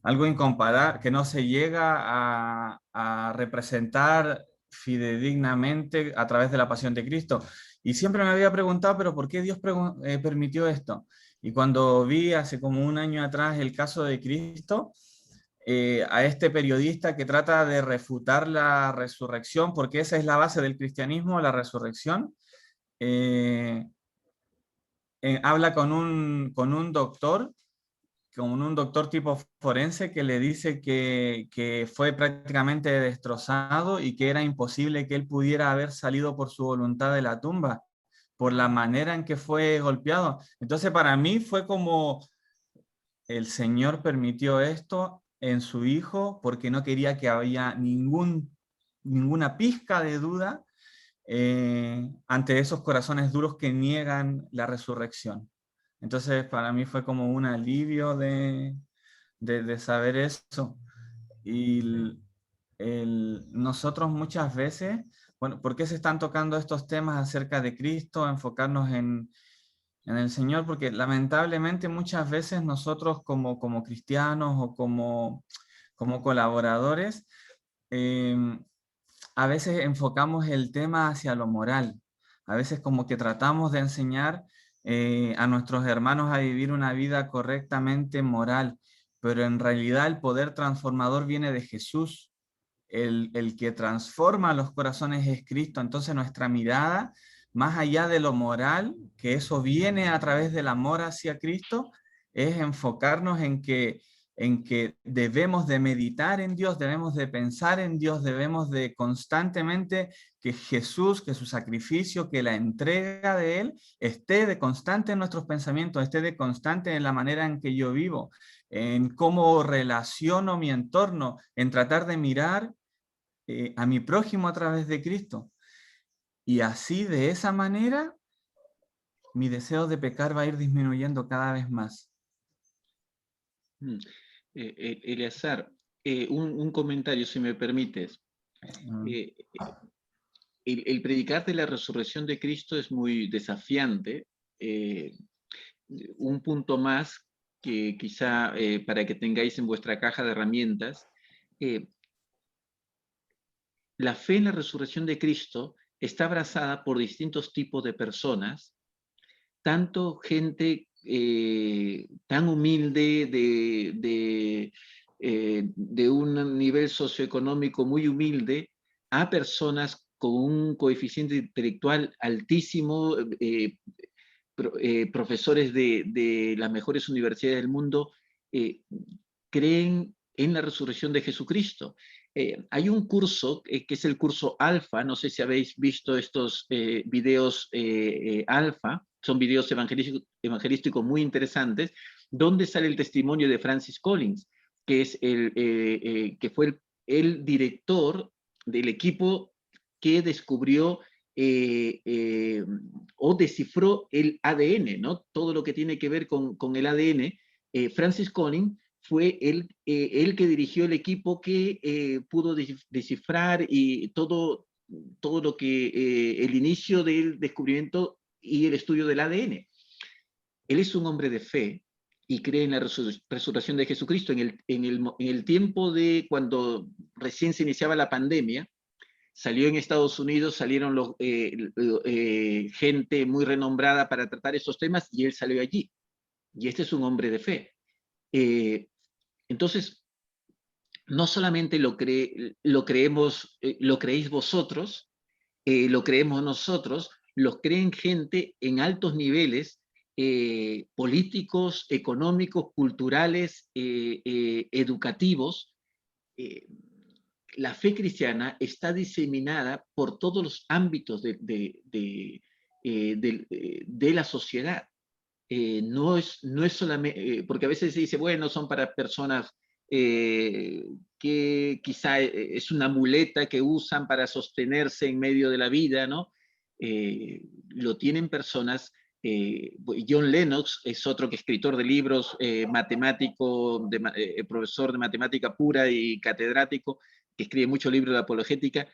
algo incomparable, que no se llega a representar fidedignamente a través de la pasión de Cristo. Y siempre me había preguntado, pero ¿por qué Dios permitió esto? Y cuando vi hace como un año atrás el caso de Cristo, a este periodista que trata de refutar la resurrección, porque esa es la base del cristianismo, la resurrección, habla con un doctor, con un doctor tipo forense, que le dice que fue prácticamente destrozado y que era imposible que él pudiera haber salido por su voluntad de la tumba, por la manera en que fue golpeado. Entonces para mí fue como el Señor permitió esto en su Hijo porque no quería que haya ninguna pizca de duda ante esos corazones duros que niegan la resurrección. Entonces para mí fue como un alivio de saber eso. Y nosotros muchas veces, bueno, ¿por qué se están tocando estos temas acerca de Cristo? Enfocarnos en el Señor, porque lamentablemente muchas veces nosotros como cristianos o como colaboradores, a veces enfocamos el tema hacia lo moral. A veces como que tratamos de enseñar a nuestros hermanos a vivir una vida correctamente moral, pero en realidad el poder transformador viene de Jesús. El que transforma los corazones es Cristo. Entonces nuestra mirada, más allá de lo moral, que eso viene a través del amor hacia Cristo, es enfocarnos en que debemos de meditar en Dios, debemos de pensar en Dios, debemos de constantemente que Jesús, que su sacrificio, que la entrega de Él esté de constante en nuestros pensamientos, esté de constante en la manera en que yo vivo, en cómo relaciono mi entorno, en tratar de mirar a mi prójimo a través de Cristo. Y así, de esa manera, mi deseo de pecar va a ir disminuyendo cada vez más. Eleazar, un comentario, si me permites. El predicar de la resurrección de Cristo es muy desafiante. Un punto más que quizá para que tengáis en vuestra caja de herramientas, la fe en la resurrección de Cristo está abrazada por distintos tipos de personas, tanto gente tan humilde, de un nivel socioeconómico muy humilde, a personas con un coeficiente intelectual altísimo, profesores de las mejores universidades del mundo, creen en la resurrección de Jesucristo. Hay un curso que es el curso Alfa, no sé si habéis visto estos videos Alfa, son videos evangelísticos muy interesantes, donde sale el testimonio de Francis Collins, que, es que fue el director del equipo que descubrió o descifró el ADN, ¿no? Todo lo que tiene que ver con el ADN. Francis Collins fue el que dirigió el equipo que pudo descifrar y todo lo que el inicio del descubrimiento y el estudio del ADN. Él es un hombre de fe y cree en la resurrección de Jesucristo. En el tiempo de cuando recién se iniciaba la pandemia, salió en Estados Unidos, salieron gente muy renombrada para tratar estos temas y él salió allí. Y este es un hombre de fe. Entonces, no solamente lo creéis vosotros, lo creemos nosotros, lo creen gente en altos niveles políticos, económicos, culturales, educativos. La fe cristiana está diseminada por todos los ámbitos de la sociedad. No es solamente, porque a veces se dice, bueno, son para personas que quizá es una muleta que usan para sostenerse en medio de la vida, ¿no? Lo tienen personas. John Lennox es otro que escritor de libros, matemático, profesor de matemática pura y catedrático, que escribe muchos libros de apologética,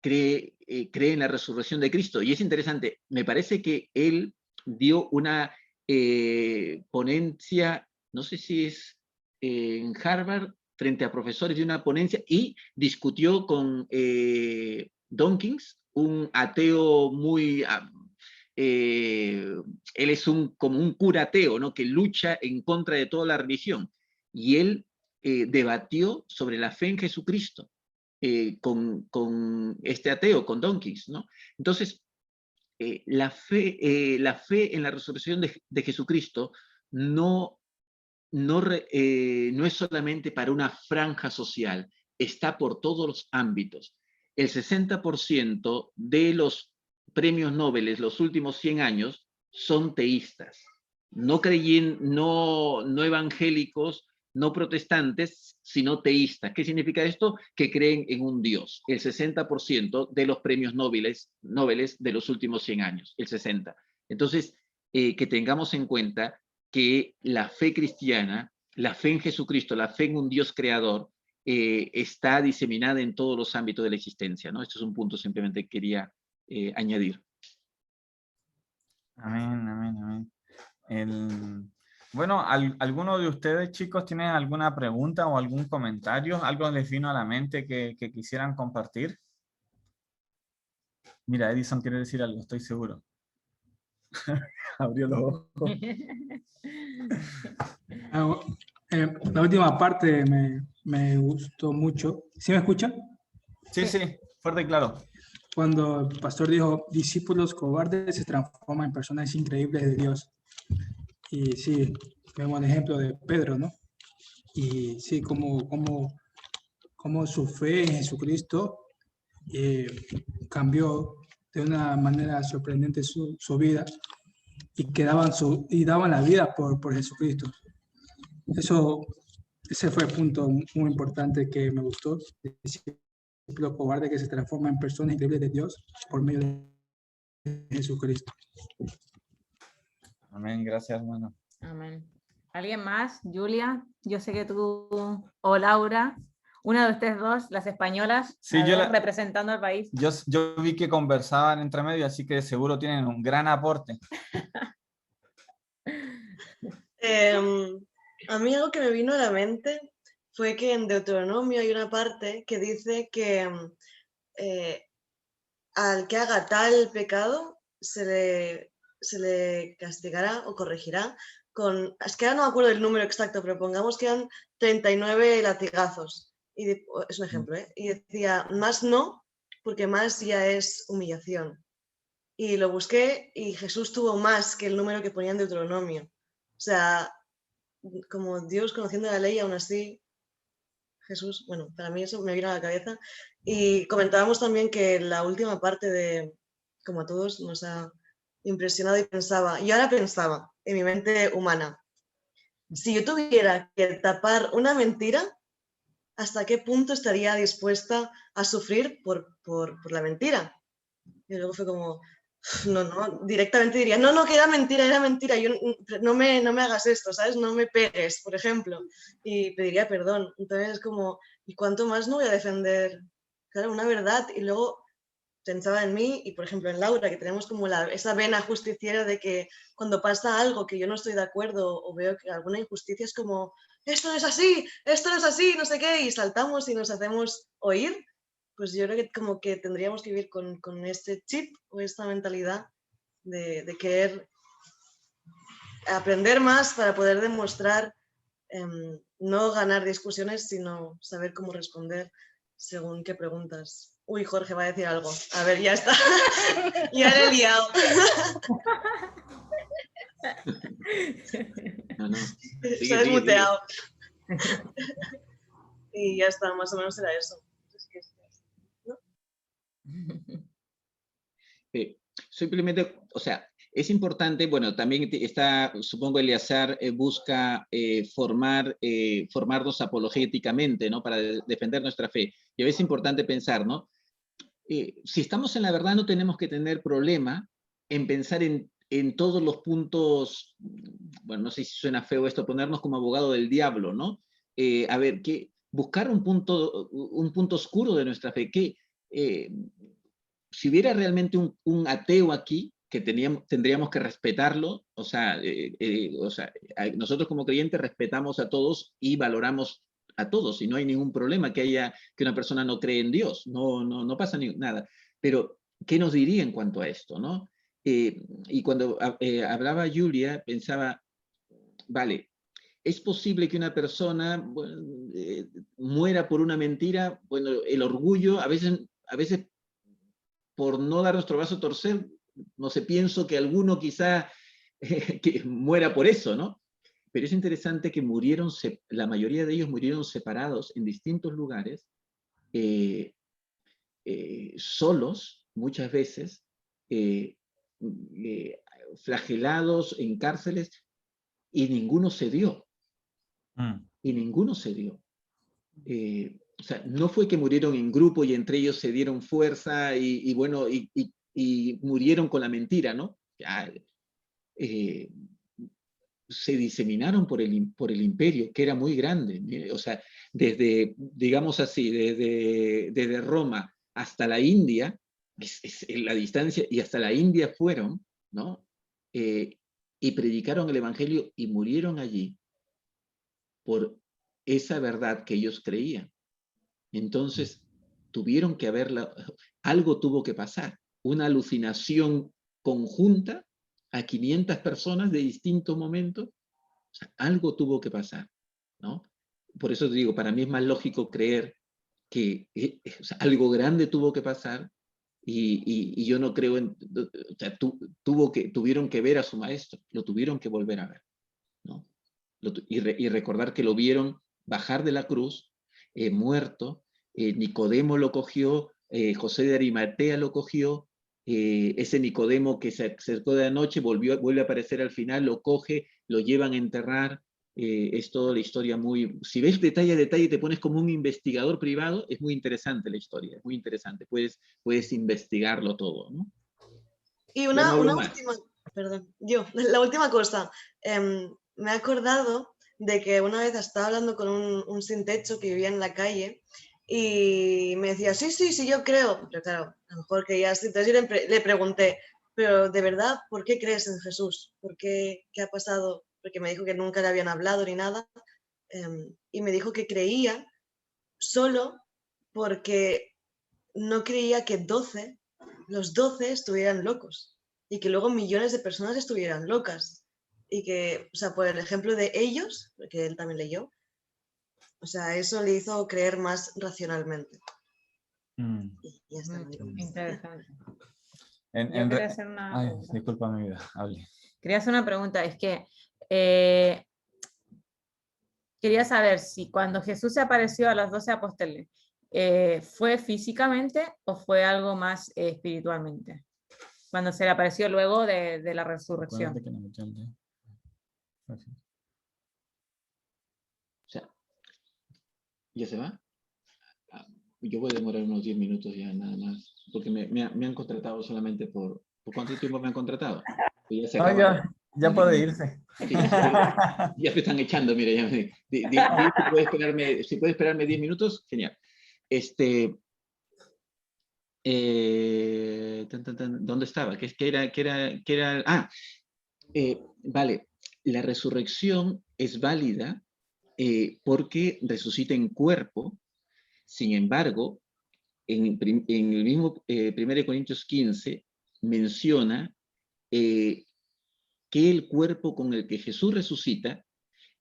cree en la resurrección de Cristo. Y es interesante, me parece que él dio una ponencia, no sé si es en Harvard, frente a profesores de una ponencia, y discutió con Dawkins, un ateo muy... él es como un cura ateo, ¿no? Que lucha en contra de toda la religión. Y él debatió sobre la fe en Jesucristo con este ateo, con Dawkins, ¿no? Entonces, la fe en la resurrección de Jesucristo no es solamente para una franja social, está por todos los ámbitos. El 60% de los premios Nobel los últimos 100 años son teístas, no evangélicos, no protestantes, sino teístas. ¿Qué significa esto? Que creen en un Dios. El 60% de los premios Nobel de los últimos 100 años, el 60%. Entonces, que tengamos en cuenta que la fe cristiana, la fe en Jesucristo, la fe en un Dios creador, está diseminada en todos los ámbitos de la existencia, ¿no? Este es un punto simplemente que quería añadir. Amén, amén, amén. Bueno, ¿alguno de ustedes, chicos, tienen alguna pregunta o algún comentario? ¿Algo les vino a la mente que quisieran compartir? Mira, Edison quiere decir algo, estoy seguro. Abrió los ojos. La última parte me gustó mucho. ¿Sí me escuchan? Sí, sí, fuerte y claro. Cuando el pastor dijo, discípulos cobardes se transforman en personas increíbles de Dios. Y sí, vemos el ejemplo de Pedro, ¿no? Y sí, como su fe en Jesucristo cambió de una manera sorprendente su vida y daban la vida por Jesucristo. Ese fue el punto muy importante que me gustó. Discípulo cobarde que se transforma en personas increíbles de Dios por medio de Jesucristo. Amén, gracias, hermano. Amén. ¿Alguien más? Julia, yo sé que tú o Laura, una de ustedes dos, las españolas, Sí, representando al país. Yo vi que conversaban entre medio, así que seguro tienen un gran aporte. A mí algo que me vino a la mente fue que en Deuteronomio hay una parte que dice que al que haga tal pecado se le castigará o corregirá con, es que ahora no me acuerdo del número exacto, pero pongamos que eran 39 latigazos. Es un ejemplo, ¿eh? Y decía, más no, porque más ya es humillación. Y lo busqué y Jesús tuvo más que el número que ponía en Deuteronomio. O sea, como Dios conociendo la ley, aún así, Jesús, bueno, para mí eso me vino a la cabeza. Y comentábamos también que la última parte como a todos, nos ha impresionado y ahora pensaba en mi mente humana, si yo tuviera que tapar una mentira, ¿hasta qué punto estaría dispuesta a sufrir por la mentira? Y luego fue como, no, directamente diría, no, que era mentira, yo, no me hagas esto, ¿sabes? No me pegues, por ejemplo, y pediría perdón. Entonces es como, ¿y cuánto más no voy a defender? Claro, una verdad, y luego pensaba en mí y, por ejemplo, en Laura, que tenemos como esa vena justiciera de que cuando pasa algo que yo no estoy de acuerdo o veo que alguna injusticia es como, esto no es así, no sé qué, y saltamos y nos hacemos oír. Pues yo creo que como que tendríamos que vivir con este chip o esta mentalidad de querer aprender más para poder demostrar no ganar discusiones, sino saber cómo responder según qué preguntas. Uy, Jorge va a decir algo. A ver, ya está. Ya le he liado. No. Se ha desmuteado. Y ya está, más o menos era eso. Simplemente, o sea, es importante, bueno, también está, supongo, Eleazar busca formarnos apologéticamente, ¿no? Para defender nuestra fe. Y a veces es importante pensar, ¿no? Si estamos en la verdad, no tenemos que tener problema en pensar en todos los puntos, bueno, no sé si suena feo esto, ponernos como abogado del diablo, ¿no? A ver, buscar un punto oscuro de nuestra fe, si hubiera realmente un ateo aquí, que tendríamos que respetarlo, o sea, nosotros como creyentes respetamos a todos y valoramos a todos, y no hay ningún problema que una persona no cree en Dios, no pasa nada. Pero, ¿qué nos diría en cuanto a esto, no? Y cuando hablaba Julia, pensaba, vale, ¿es posible que una persona muera por una mentira? Bueno, el orgullo, a veces por no dar nuestro brazo a torcer, no sé, pienso que alguno quizá que muera por eso, ¿no? Pero es interesante que la mayoría de ellos murieron separados en distintos lugares, solos, muchas veces, flagelados en cárceles, y ninguno se dio. Y ninguno se dio. O sea, no fue que murieron en grupo y entre ellos se dieron fuerza y murieron con la mentira, ¿no? Se diseminaron por el imperio, que era muy grande. O sea, digamos así, desde Roma hasta la India, es la distancia, y hasta la India fueron, ¿no? Y predicaron el evangelio y murieron allí por esa verdad que ellos creían. Entonces, tuvieron que algo tuvo que pasar, una alucinación conjunta a 500 personas de distintos momentos, o sea, algo tuvo que pasar, ¿no? Por eso te digo, para mí es más lógico creer que o sea, algo grande tuvo que pasar y yo no creo o sea, tuvieron que ver a su maestro, lo tuvieron que volver a ver, ¿no? Y recordar que lo vieron bajar de la cruz, muerto, Nicodemo lo cogió, José de Arimatea lo cogió, ese Nicodemo que se acercó de la noche vuelve a aparecer al final, lo coge, lo llevan a enterrar, es toda la historia muy... Si ves detalle a detalle, te pones como un investigador privado, es muy interesante la historia, es muy interesante, puedes investigarlo todo, ¿no? Y una última, perdón, la última cosa, me he acordado de que una vez estaba hablando con un sin techo que vivía en la calle y me decía, sí, yo creo, pero claro, a lo mejor que ya, entonces yo le pregunté, pero de verdad, ¿por qué crees en Jesús? ¿Qué ha pasado? Porque me dijo que nunca le habían hablado ni nada, y me dijo que creía solo porque no creía que los 12 estuvieran locos y que luego millones de personas estuvieran locas. Y que, o sea, por el ejemplo de ellos, porque él también leyó, o sea, eso le hizo creer más racionalmente. Y ya está. Interesante. Yo quería hacer una... Ay, disculpa mi vida, hable. Quería hacer una pregunta, es que quería saber si cuando Jesús se apareció a los 12 apóstoles, ¿fue físicamente o fue algo más espiritualmente? Cuando se le apareció luego de la resurrección. O sea, ¿ya se va? Yo voy a demorar unos 10 minutos ya, nada más, porque me han contratado solamente ¿por cuánto tiempo me han contratado? Pues ya puede irse. Sí, ya me están echando, mira, si puede esperarme 10 minutos, genial. ¿Dónde estaba? Vale, la resurrección es válida porque resucita en cuerpo. Sin embargo, en el mismo 1 Corintios 15 menciona que el cuerpo con el que Jesús resucita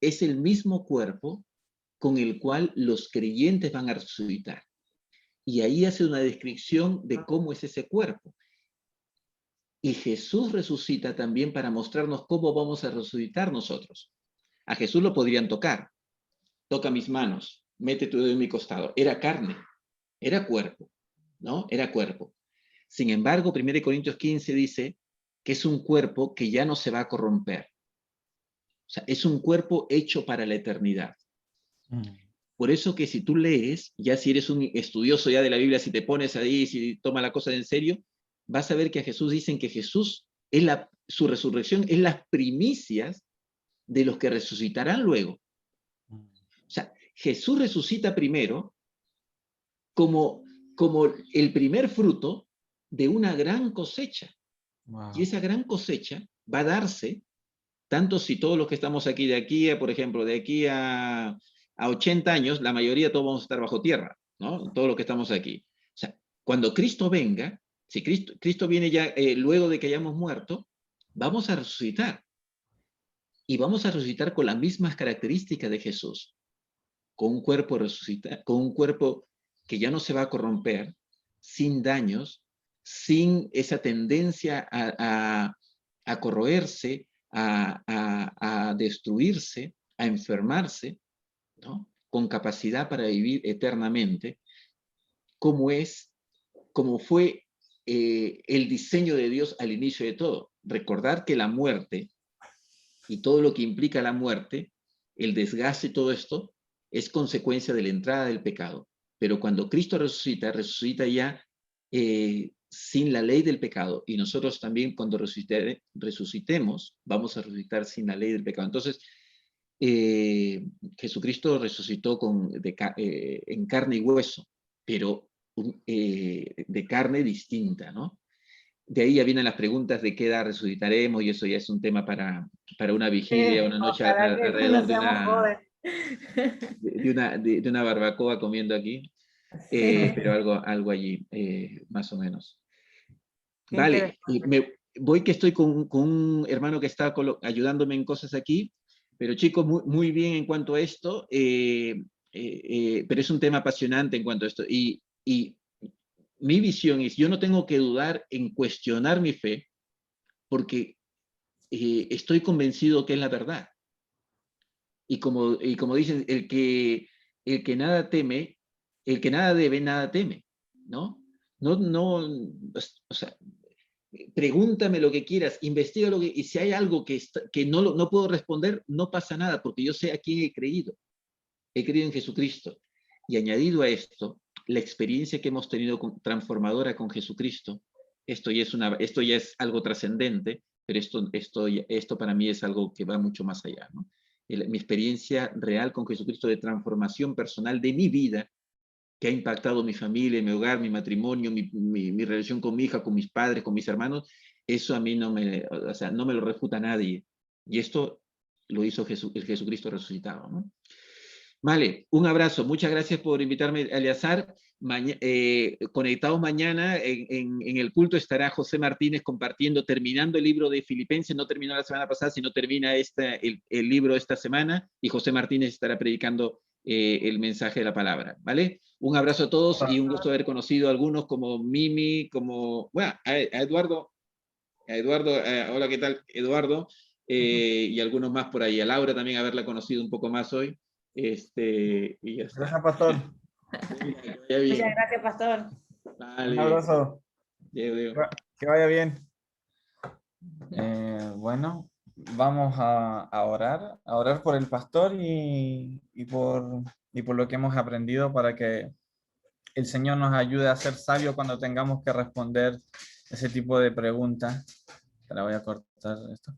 es el mismo cuerpo con el cual los creyentes van a resucitar. Y ahí hace una descripción de cómo es ese cuerpo. Y Jesús resucita también para mostrarnos cómo vamos a resucitar nosotros. A Jesús lo podrían tocar. Toca mis manos, mete tu dedo en mi costado. Era carne, era cuerpo, ¿no? Era cuerpo. Sin embargo, 1 Corintios 15 dice que es un cuerpo que ya no se va a corromper. O sea, es un cuerpo hecho para la eternidad. Por eso que si tú lees, ya si eres un estudioso ya de la Biblia, si te pones ahí, si tomas la cosa en serio, vas a ver que a Jesús dicen que Jesús, su resurrección es las primicias de los que resucitarán luego. O sea, Jesús resucita primero como el primer fruto de una gran cosecha. Wow. Y esa gran cosecha va a darse, tanto si todos los que estamos aquí, por ejemplo, de aquí a 80 años, la mayoría todos vamos a estar bajo tierra, ¿no? Todos los que estamos aquí. O sea, cuando Cristo venga, si Cristo viene ya luego de que hayamos muerto, vamos a resucitar. Y vamos a resucitar con las mismas características de Jesús. Con un cuerpo con un cuerpo que ya no se va a corromper, sin daños, sin esa tendencia a corroerse, a destruirse, a enfermarse, ¿no? Con capacidad para vivir eternamente, como fue el diseño de Dios al inicio de todo. Recordar que la muerte y todo lo que implica la muerte, el desgaste y todo esto, es consecuencia de la entrada del pecado. Pero cuando Cristo resucita ya sin la ley del pecado. Y nosotros también cuando resucitemos, vamos a resucitar sin la ley del pecado. Entonces, Jesucristo resucitó en carne y hueso, pero de carne distinta, ¿no? De ahí ya vienen las preguntas de qué edad resucitaremos, y eso ya es un tema para una vigilia, una noche alrededor de una barbacoa comiendo aquí, pero algo allí, más o menos. Vale, voy que estoy con un hermano que está ayudándome en cosas aquí, pero chicos, muy bien en cuanto a esto, pero es un tema apasionante en cuanto a esto, y mi visión es, yo no tengo que dudar en cuestionar mi fe, porque estoy convencido que es la verdad. Y como dicen, el que nada teme, el que nada debe, nada teme, ¿no? O sea, pregúntame lo que quieras, investiga y si hay algo que no puedo responder, no pasa nada, porque yo sé a quién he creído en Jesucristo. Y añadido a esto, la experiencia que hemos tenido transformadora con Jesucristo, esto ya es algo trascendente, pero esto para mí es algo que va mucho más allá, ¿no? Mi experiencia real con Jesucristo de transformación personal de mi vida, que ha impactado mi familia, mi hogar, mi matrimonio, mi relación con mi hija, con mis padres, con mis hermanos, eso a mí no me lo refuta nadie. Y esto lo hizo el Jesucristo resucitado, ¿no? Vale, un abrazo. Muchas gracias por invitarme, Eleazar. Conectados mañana, en el culto estará José Martínez terminando el libro de Filipenses. No terminó la semana pasada, sino termina el libro esta semana, y José Martínez estará predicando el mensaje de la palabra, ¿vale? Un abrazo a todos y un gusto haber conocido a algunos como Mimi, a Eduardo. Hola, ¿qué tal, Eduardo? Y algunos más por ahí. A Laura también haberla conocido un poco más hoy. Y ya está. Gracias, pastor. Muchas gracias, pastor. Vale. Un abrazo. Diego. Que vaya bien. Bueno, vamos a orar por el pastor y por lo que hemos aprendido, para que el Señor nos ayude a ser sabios cuando tengamos que responder ese tipo de preguntas. Te la voy a cortar esto.